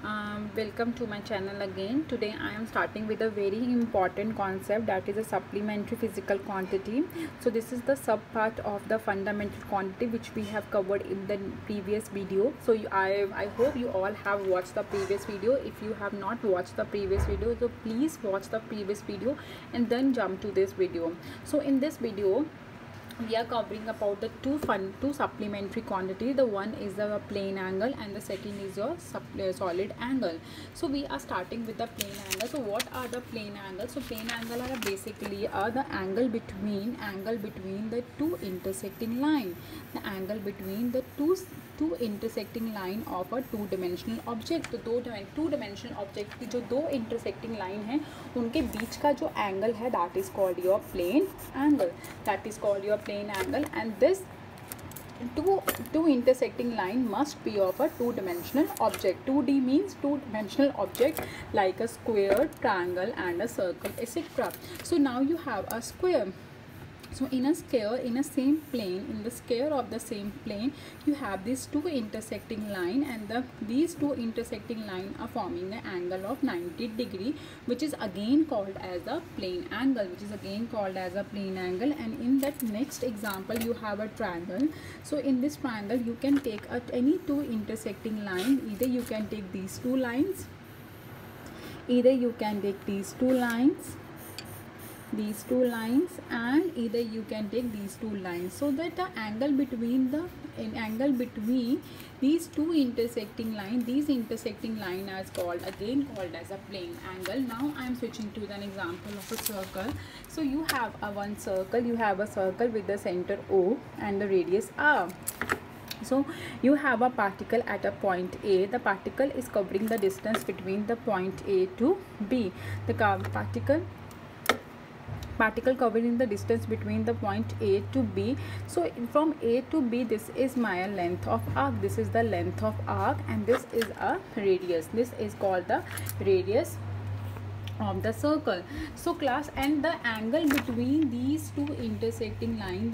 Welcome to my channel again. Today I am starting with a very important concept, that is a supplementary physical quantity. So this is the sub part of the fundamental quantity which we have covered in the previous video. So I hope you all have watched the previous video. If you have not watched the previous video, so please watch the previous video and then jump to this video. So in this video we are covering about the two supplementary quantity. The one is the plane angle and the second is your solid angle. So we are starting with the plane angle. So what are the plane angles? So plane angle are basically the angle between the two intersecting line, the angle between the two intersecting line of a two dimensional object. तो two dimensional object की जो दो intersecting line है उनके बीच का जो angle है that is called your plane angle. That is called your plane angle, and this two intersecting line must be of a two-dimensional object. 2D means two-dimensional object like a square, triangle and a circle, etc. So now you have a square. So in a square, in the same plane, you have these two intersecting line, and these two intersecting line are forming the angle of 90 degree, which is again called as the plane angle, and in that next example you have a triangle. So in this triangle you can take any two intersecting line. Either you can take these two lines, and either you can take these two lines, so that the angle between these two intersecting line, are called as a plane angle. Now I am switching to an example of a circle. So you have a circle with the center O and the radius R. So you have a particle at a point A. The particle is covering the distance between the point A to B. The particle covering the distance between the point A to B. So from A to B, this is my length of arc. This is the length of arc, and this is a radius. This is called the radius of the circle. So class, and the angle between these two intersecting line,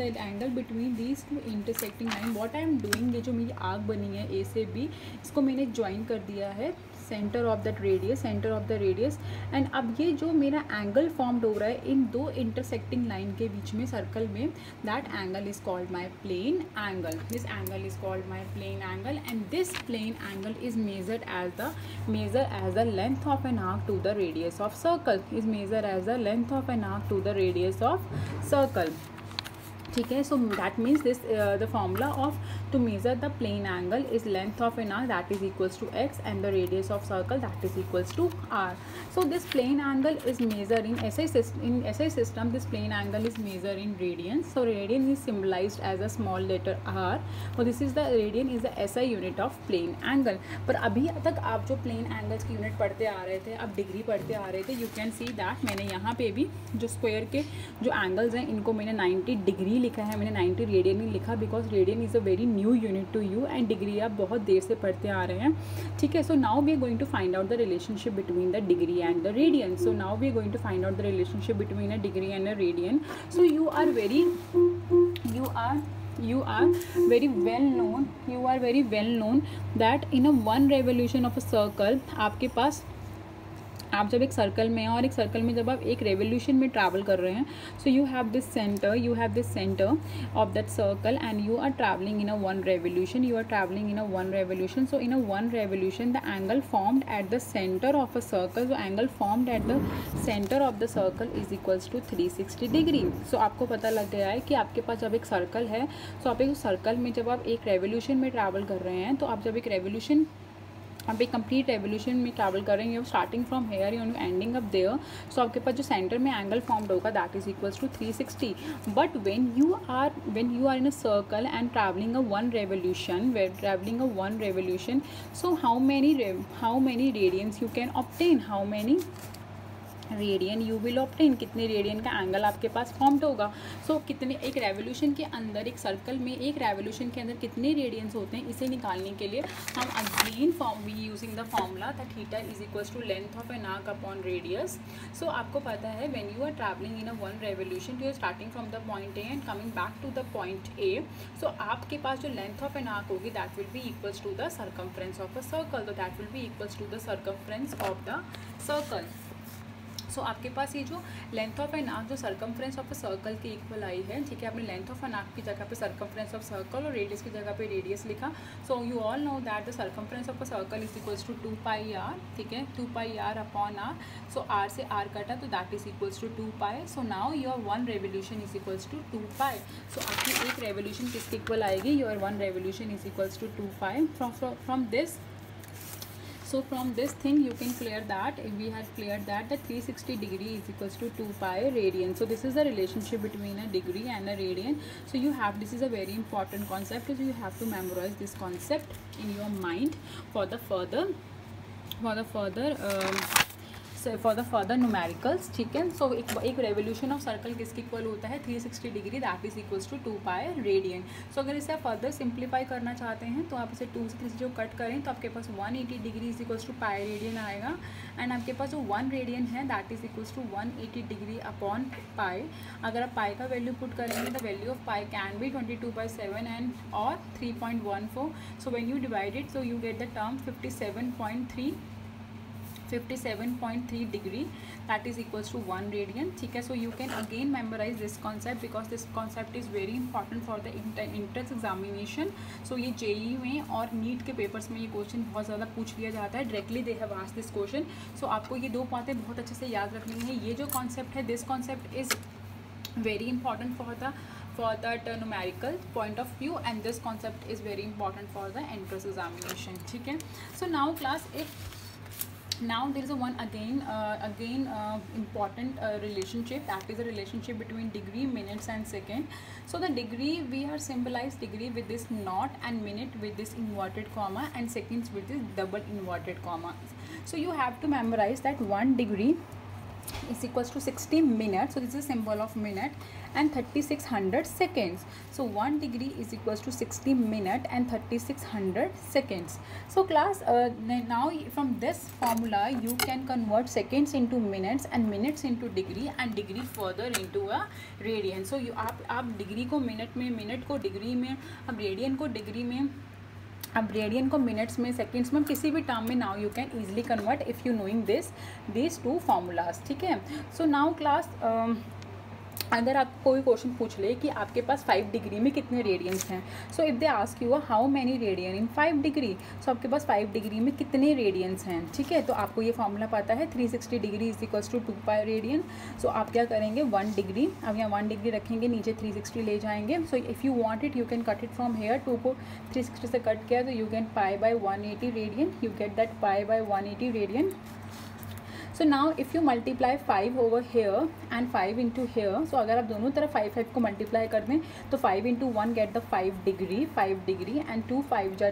what I am doing, ये जो मेरी arc बनी है A से B, इसको मैंने join कर दिया है centre of the radius, and अब ये जो मेरा एंगल फॉर्म्ड हो रहा है इन दो इंटरसेक्टिंग लाइन के बीच में सर्कल में, that angle is called my plane angle. This angle is called my plane angle, and this plane angle is measured as the length of an arc to the radius of circle. ठीक है. So that means this the formula of to measure the plane angle is length of an arc, that is equals to x, and the radius of circle, that is equals to r. So this plane angle is measure in SI system. This plane angle is measure in radians. So radian is symbolised as a small letter r, और this is the radian is the SI unit of plane angle. पर अभी तक आप जो plane angles की unit पढ़ते आ रहे थे, अब डिग्री पढ़ते आ रहे थे, यू कैन सी दैट मैंने यहाँ पे भी जो स्क्वायर के जो एंगल्स हैं इनको मैंने 90 डिग्री लिखा है, मैंने 90 रेडियन नहीं लिखा, because radian is a very new unit to you, and degree आप बहुत देर से पढ़ते आ रहे हैं. ठीक है. So now we are going to find out the relationship between the degree and the radian. So now we are going to find out the relationship between a degree and a radian. So you are very well known that in a one revolution of a circle, आपके पास आप जब एक circle में हैं और एक circle में जब आप एक रेवोल्यूशन में ट्रैवल कर रहे हैं, so you have this centre of that circle, and you are travelling in a one revolution. So in a one revolution the angle formed at the centre of a circle, of the circle is equals to 360 degree. So आपको पता लग गया है कि आपके पास जब एक circle है, सो आप एक सर्कल में जब आप एक रेवोल्यूशन में ट्रैवल कर रहे हैं, तो आप जब आप एक कंप्लीट रेवोल्यूशन में ट्रैवल कर रहे हैं, you starting from here you ending up there. So आपके पास जो सेंटर में एंगल फॉर्म्ड होगा that is equals to 360. But when you are in a circle and travelling a one revolution, so how many radians you can obtain, how many radian you will obtain, कितने radian का angle आपके पास formed होगा। सो कितने, एक revolution के अंदर, एक सर्कल में एक रेवोल्यूशन के अंदर कितने रेडियंस होते हैं, इसे निकालने के लिए हम again we using the formula that theta is equals to length of an arc upon radius. So आपको पता है when you are travelling in a one revolution, you are starting from the point A and coming back to the point A. So आपके पास जो length of an arc होगी that will be equals to the circumference of a circle, तो that will be equals to the circumference of the circle. So आपके पास ये जो length of an arc जो सर्कमफ्रेंस ऑफ अ सर्कल के equal आई है, ठीक है, आपने लेंथ ऑफ एन आर्क की जगह पे सर्कमफ्रेंस ऑफ सर्कल और रेडियस की जगह पे रेडियस लिखा। So you all know that the circumference of a circle is equals to 2 pi r, ठीक है, 2 pi r upon r. So r से आर कटा तो that is equals to 2 pi. So now your one revolution is equals to 2 pi. So आपकी एक revolution किसके equal आएगी, your one revolution is equals to 2 pi. फ्रॉम दिस, so from this thing you can clear that we have cleared that the 360 degree is equals to 2 pi radian. So this is the relationship between a degree and a radian. So you have, this is a very important concept, so you have to memorize this concept in your mind for the further for the further numericals, ठीक है। So एक revolution of circle किसके equal होता है, 360 degree, that is equals to 2 pi radian. So अगर इसे आप further simplify करना चाहते हैं तो आप इसे 2 से 3 जो कट करें तो आपके पास 180 degree is equals to pi radian आएगा। एंड आपके पास जो 1 रेडियन है that is equals to 180 degree upon pi. अगर आप पाई का वैल्यू पुट करेंगे the value of pi can be 22/7 and और 3.14। So when you divide it so you get the term 57.3 degree, that is equals to 1 radian, ठीक है। So you can again memorise this concept because this concept is very important for the entrance examination. So ये JEE में और NEET के papers में ये question बहुत ज़्यादा पूछ लिया जाता है, directly they have asked this question. So आपको ये दो बातें बहुत अच्छे से याद रखनी है। ये जो कॉन्सेप्ट है, this concept is very important for that numerical point of view, and this concept is very important for the entrance examination, ठीक है। So now class, now there is a one again important relationship, that is a relationship between degree, minutes and second. So the degree, we are symbolize degree with this naught and minute with this inverted comma and seconds with this double inverted comma. So you have to memorize that 1 degree is equals to 60 minutes, so this is a symbol of minute, and 3600 seconds. So 1 degree is equals to 60 minutes and 3600 seconds. So class, now from this formula you can convert seconds into minutes and minutes into degree and degree further into a radian. So you आप degree को minute में, minute को degree में, अब radian को degree में, अब radian को मिनट्स में, सेकेंड्स में, किसी भी टर्म में now you can easily convert if you knowing this 2 formulas, ठीक है। सो नाउ क्लास, अगर आप कोई क्वेश्चन पूछ ले कि आपके पास 5 डिग्री में कितने रेडियंस हैं, so if they ask you how many radian in 5 degree, so आपके पास 5 डिग्री में कितने रेडियंस हैं, ठीक है। तो आपको ये फॉर्मूला पता है, 360 degree is equals to 2 pi radian. So आप क्या करेंगे, 1 डिग्री, अब यहाँ 1 डिग्री रखेंगे, नीचे 360 ले जाएंगे। So if you want it you can cut it from here, 2 को 360 से कट किया तो you can pi by 180 radian, you get that pi by 180 radian. So now if you multiply 5 over here and 5 into here, so अगर आप दोनों तरफ 5 को multiply कर दें तो 5 into 1 get the 5 degree and 2 5 जा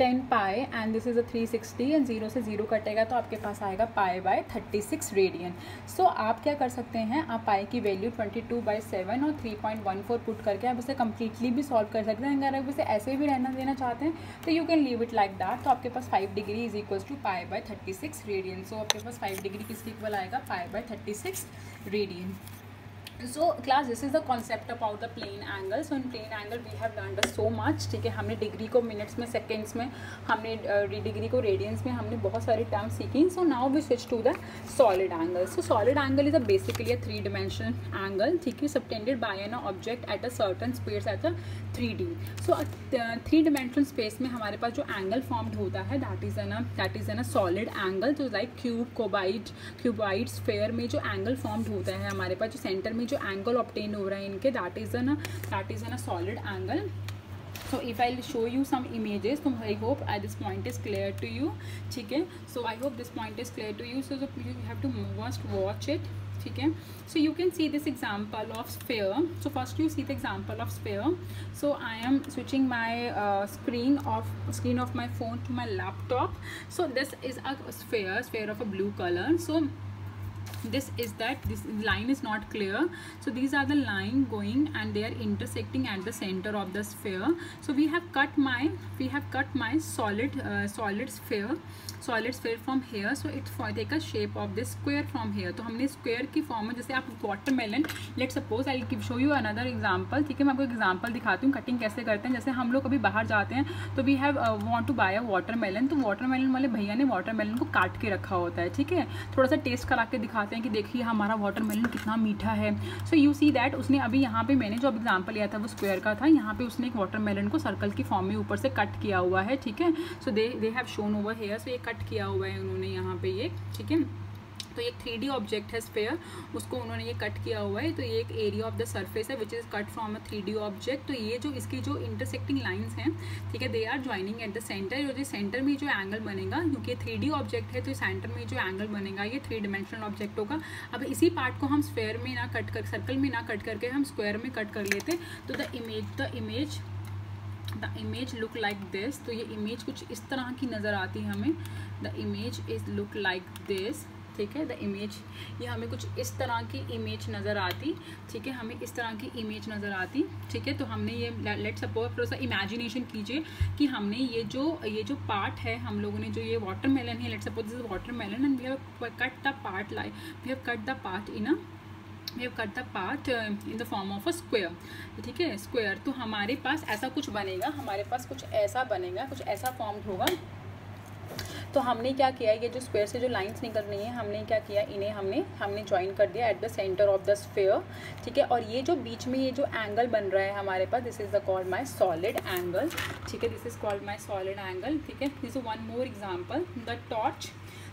10 pi and this is a 360 and 0 से 0 कटेगा तो आपके पास आएगा पाई बाय 36 रेडियन। सो आप क्या कर सकते हैं, आप पाई की वैल्यू 22/7 और 3.14 पुट करके आप इसे कम्प्लीटली भी सॉल्व कर सकते हैं। अगर आप इसे ऐसे भी रहना देना चाहते हैं तो you can leave it like that. तो आपके पास 5 degree is equals to pi by 36 radian. So आपके पास 5 डिग्री किसके इक्वल आएगा, pi by 36 radian. So class, this is the concept about the plane angle. So in plane angle we have learned so much, ठीक है। हमने degree को minutes में, seconds में, हमने डिग्री को रेडियंस में, हमने बहुत सारे टर्म्स सीखी। So now we switch to the solid angle. So solid angle is a basically a 3 dimensional angle, ठीक है, subtended by an object at a certain space at a 3D। So 3 dimensional space में हमारे पास जो angle formed होता है that is an a solid angle. तो like cuboid sphere में जो एंगल फॉर्म्ड होता है हमारे पास, जो सेंटर में जो एंगल ऑब्टेन हो रहा है इनके, that is an a solid angle. So if I'll show you some images, so I hope this point is clear to you. ठीक है, so I hope this point is clear to you. So you have to must watch it. ठीक है, so you can see this example of sphere. So first you see the example of sphere. So I am switching my screen of my phone to my laptop. So this is a sphere of a blue color. So this line is not clear, so these are the line going and they are intersecting at the center of the sphere. So we have cut my solid sphere from here. So it take a shape of this square from here. तो हमने square की form में, जैसे आप watermelon, let suppose I give show you another example. ठीक है, मैं आपको एग्जांपल दिखाती हूँ कटिंग कैसे करते हैं. जैसे हम लोग कभी बाहर जाते हैं तो we have want to buy a watermelon, तो वाटरमेलन वाले भैया ने वाटरमेलन को काट के रखा होता है. ठीक है, थोड़ा सा टेस्ट करा के दिखाते हैं कि देखिए हमारा वाटरमेलन कितना मीठा है. सो यू सी दैट उसने अभी यहाँ पे, मैंने जो एग्जांपल लिया था वो स्क्वायर का था, यहाँ पे उसने एक वाटरमेलन को सर्कल की फॉर्म में ऊपर से कट किया हुआ है. ठीक है, so they have shown over here. So ये कट किया हुआ है उन्होंने यहाँ पे ये. ठीक है, तो ये 3D ऑब्जेक्ट है स्फेयर, उसको उन्होंने ये कट किया हुआ है. तो ये एक एरिया ऑफ द सरफेस है which is cut from a 3D object. तो ये जो इसकी जो इंटरसेक्टिंग लाइंस हैं, ठीक है, they are joining at the centre. और जो सेंटर में जो एंगल बनेगा, क्योंकि 3D ऑब्जेक्ट है तो सेंटर में जो एंगल बनेगा ये 3 डायमेंशनल ऑब्जेक्ट होगा. अब इसी पार्ट को हम स्फेयर में ना कट कर, सर्कल में ना कट करके हम स्क्वायर में कट कर लेते, तो the image look like this. तो ये इमेज कुछ इस तरह की नज़र आती है हमें. The image is look like this. ठीक है, द इमेज, ये हमें कुछ इस तरह की इमेज नज़र आती. ठीक है, हमें इस तरह की इमेज नज़र आती. ठीक है, तो हमने ये लेट सपोज थोड़ा सा इमेजिनेशन कीजिए कि हमने ये जो पार्ट है, हम लोगों ने जो ये वाटरमेलन है, let suppose this is watermelon and we have cut the part like we have cut the part in the form of a square. ठीक है, स्क्वायर. तो हमारे पास ऐसा कुछ बनेगा, हमारे पास कुछ ऐसा बनेगा, कुछ ऐसा फॉर्म होगा. तो हमने क्या किया, ये जो स्क्वायर से जो लाइंस निकल रही हैं, हमने क्या किया, इन्हें हमने ज्वाइन कर दिया eight the centre of the sphere. ठीक है, और ये जो बीच में ये जो एंगल बन रहा है हमारे पास, this is the called my solid angle. ठीक है, this is called my solid angle. ठीक है, this is one more example. The torch,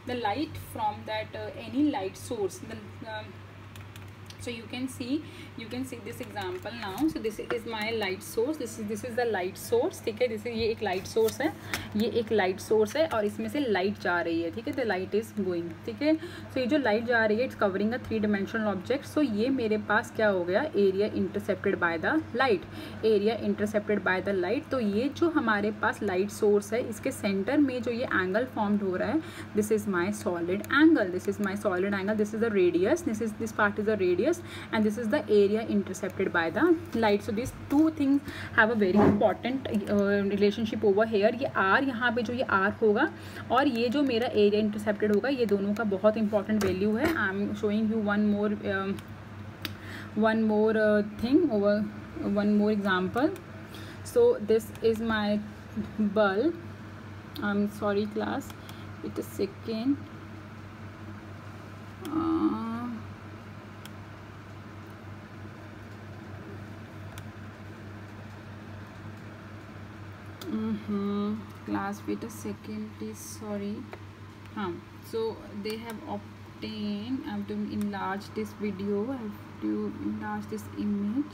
the light from that any light source. So you can see this example now. So this is my light source. This is the light source. ठीक है, ये एक light source है, ये एक light source है और इसमें से light जा रही है. ठीक है, the light is going. ठीक है, so ये जो light जा रही है, it's covering a 3-dimensional object. So ये मेरे पास क्या हो गया, area intercepted by the light. area intercepted by the light. तो ये जो हमारे पास light source है, इसके center में जो ये angle formed हो रहा है, this is my solid angle. This is my solid angle. This is the radius. This part is the radius. And this is the area intercepted by the light. So these two things have a very important relationship over here. ये R, यहाँ पे जो ये R होगा और ये जो मेरा area intercepted होगा, ये दोनों का बहुत important value है. I am showing you one more thing over one more example. So this is my bulb. I'm sorry class, wait a second. Class, wait a second please, sorry. So they have obtained, I have to enlarge this video, I have to enlarge this image.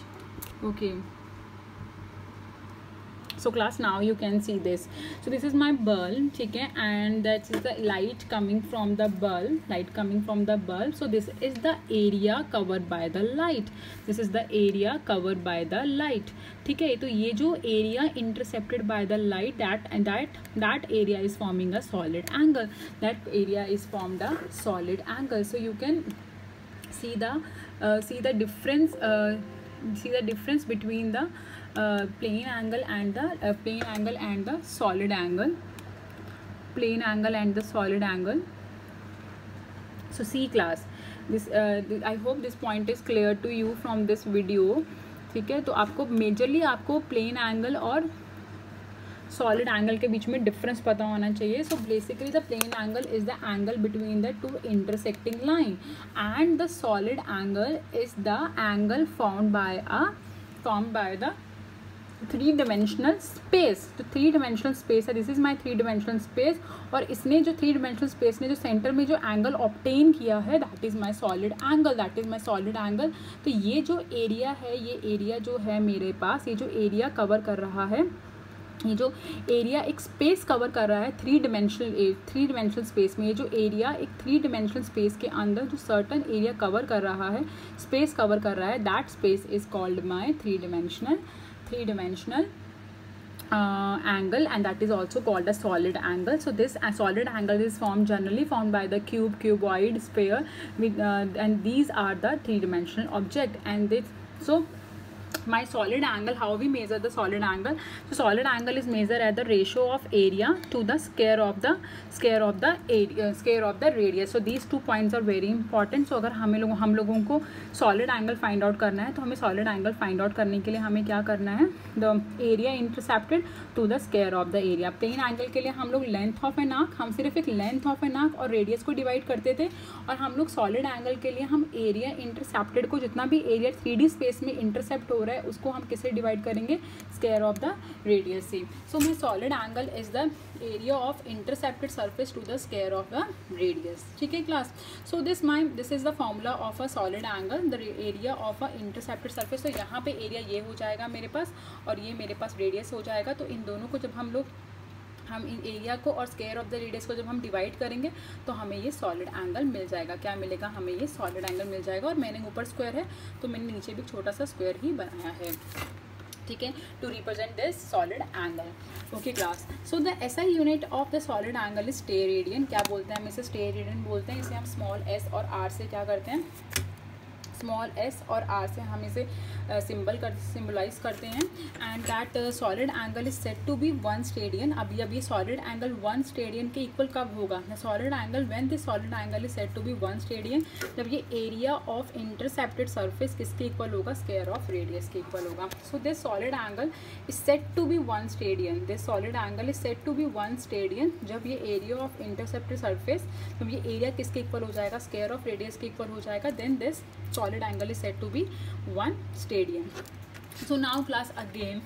Okay, so class, now you can see this. So this is my bulb. ठीक है, and that is the light coming from the bulb. So this is the area covered by the light. ठीक है, तो ये जो area intercepted by the light, that area is forming a solid angle. So you can see the difference between the plane angle and the solid angle. So see class, this I hope this point is clear to you from this video. ठीक है, तो आपको majorly आपको plane angle और solid angle के बीच में difference पता होना चाहिए. So basically the plane angle is the angle between the 2 intersecting line and the solid angle is the angle formed by the 3-dimensional space. तो 3-dimensional space है, this is my 3-dimensional space. और इसने जो 3-dimensional space ने जो centre में जो angle obtain किया है, that is my solid angle. तो ये जो एरिया है, ये एरिया जो है मेरे पास, ये जो एरिया कवर कर रहा है, ये जो एरिया एक स्पेस कवर कर रहा है थ्री डिमेंशनल स्पेस में, ये जो एरिया एक थ्री डिमेंशनल स्पेस के अंदर जो सर्टन एरिया कवर कर रहा है, स्पेस कवर कर रहा है, that space is called my three dimensional angle, and that is also called a solid angle. So this solid angle is generally formed by the cuboid, sphere with and these are the three-dimensional object. And this, so my solid angle, how we measure the solid angle? So solid angle is measured at the ratio of area to the square of the radius. So these 2 points are very important. So अगर हम लोगों को solid angle find out करना है, तो हमें solid angle find out करने के लिए हमें क्या करना है? The area intercepted to the square of the area. plane angle के लिए हम लोग length of an arc, हम सिर्फ एक length of an arc और radius को divide करते थे, और हम लोग solid angle के लिए हम area intercepted को, जितना भी area 3D space में intercept हो रहा है, उसको हम किससे डिवाइड करेंगे? स्क्वायर ऑफ द रेडियस से. So my solid angle is the area of intercepted surface to the square of the radius. ठीक है class. So this is the formula of a solid angle, the area of a intercepted surface. तो यहाँ पे area ये हो जाएगा मेरे पास, और ये मेरे पास रेडियस हो जाएगा. तो इन दोनों को जब हम इन एरिया को और स्क्वायर ऑफ द रेडियस को जब हम डिवाइड करेंगे, तो हमें ये सॉलिड एंगल मिल जाएगा. क्या मिलेगा? हमें ये सॉलिड एंगल मिल जाएगा. और मैंने ऊपर स्क्वायर है, तो मैंने नीचे भी छोटा सा स्क्वायर ही बनाया है. ठीक है, to represent this solid angle. Okay class. So the SI unit of the solid angle is steradian. क्या बोलते हैं? हम इसे स्टेरेडियन बोलते हैं. इसे हम स्मॉल एस और आर से क्या करते हैं? स्मॉल एस और आर से हम इसे सिम्बलाइज करते हैं. And that solid angle is set to be 1 steradian. अब ये सॉलिड एंगल 1 स्टेडियन के इक्वल कब होगा? Solid angle when this solid angle is set to be 1 steradian, जब ये एरिया ऑफ इंटरसेप्टेड सरफेस किसके इक्वल होगा? स्क्वायर ऑफ रेडियस के इक्वल होगा. So this solid angle is set to be 1 steradian. This solid angle is set to be 1 steradian जब ये area of intercepted surface, जब ये एरिया किसके equal हो जाएगा? स्क्वायर ऑफ रेडियस के इक्वल हो जाएगा. Then this solid angle is said to be 1 stadian. So now class again,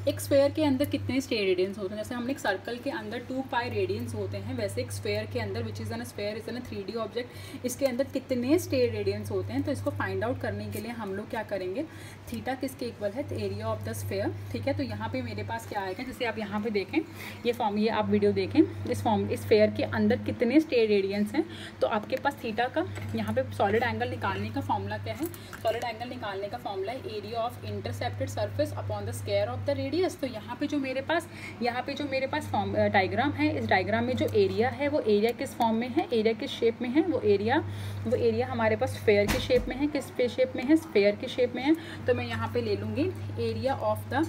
एक स्फेयर के अंदर कितने स्टेरेडियंस होते हैं? जैसे हमने एक सर्कल के अंदर 2 पाई रेडियंस होते हैं, वैसे एक स्फेयर के अंदर, which is an sphere is an 3D object, इसके अंदर कितने स्टेरेडियंस होते हैं? तो इसको फाइंड आउट करने के लिए हम लोग क्या करेंगे? थीटा किसके इक्वल है? Area of the sphere. ठीक है, तो यहाँ पे मेरे पास क्या आएगा? जैसे आप यहाँ पे देखें, ये आप वीडियो देखें, इस स्फेयर के अंदर कितने स्टेरेडियंस हैं, तो आपके पास थीटा का यहाँ पे सॉलिड एंगल निकालने का फॉर्मूला क्या है? सॉलिड एंगल निकालने का फॉर्मूला है area of intercepted surface upon the square of the radius. तो यहाँ पे जो मेरे पास डायग्राम है, इस डायग्राम में जो एरिया है, वो एरिया किस फॉर्म में है? एरिया किस शेप में है? वो एरिया हमारे पास स्फेयर की शेप में है. किस शेप में है? स्फेयर की शेप में है. तो मैं यहाँ पे ले लूँगी एरिया ऑफ द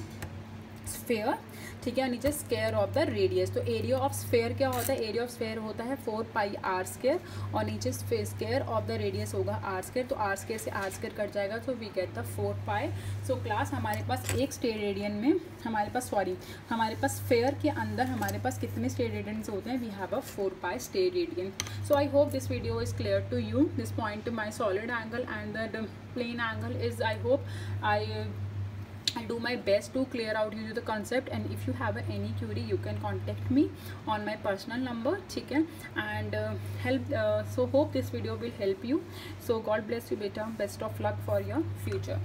स्फेयर. ठीक है, नीचे स्क्वायर ऑफ द रेडियस. तो एरिया ऑफ स्फेयर क्या होता है? एरिया ऑफ स्फेयर होता है 4 पाई आर स्क्वायर, और नीचे स्क्वायर ऑफ द रेडियस होगा आर स्क्वायर. तो आर स्क्वायर से आर स्क्वायर कट जाएगा, तो we get the 4 pi. So class हमारे पास एक स्टेरेडियन में हमारे पास स्फेयर के अंदर हमारे पास कितने स्टेरेडियंस होते हैं? We have a 4 pi steradian. So I hope this video is clear to you. This point my solid angle and the plane angle is, I hope I'll do my best to clear out you the concept. And if you have any query, you can contact me on my personal number. ठीक है, and so hope this video will help you. So God bless you beta. Best of luck for your future.